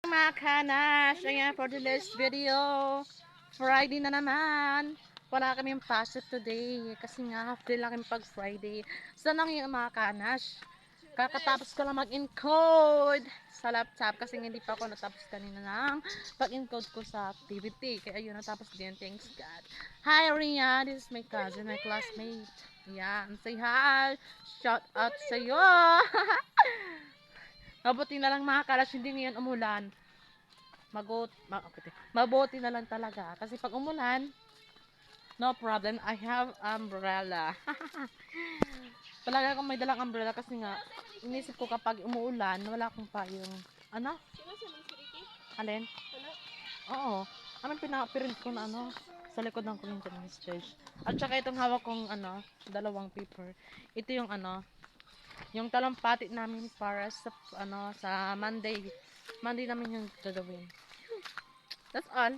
Mga kanas, ayan for the last video. Friday na naman. Wala kaming pasok today. Kasi nga half day lang kami pag Friday. Saan lang yung mga kanas? Kakatapos ko lang mag-encode sa laptop kasi hindi pa ako natapos kanina ng pag-encode ko sa activity. Kaya yun, natapos din. Thanks God. Hi, Rian. This is my cousin, my classmate. Yan. Say hi. Shout out sa'yo. Mabuti na lang mga kalas, hindi ngayon umulan. Mabuti na lang talaga. Kasi pag umulan, no problem. I have umbrella. Talaga akong may dalang umbrella kasi nga, inisip ko kapag umuulan, wala akong payong. Ano? Alin? Oo. Anong pinaprint ko na ano? Sa likod ng kulong ko ng stage. At saka itong hawak kong ano, dalawang paper. Ito yung ano, yung talampati namin para sa ano sa Monday. Monday namin yung gagawin. That's all.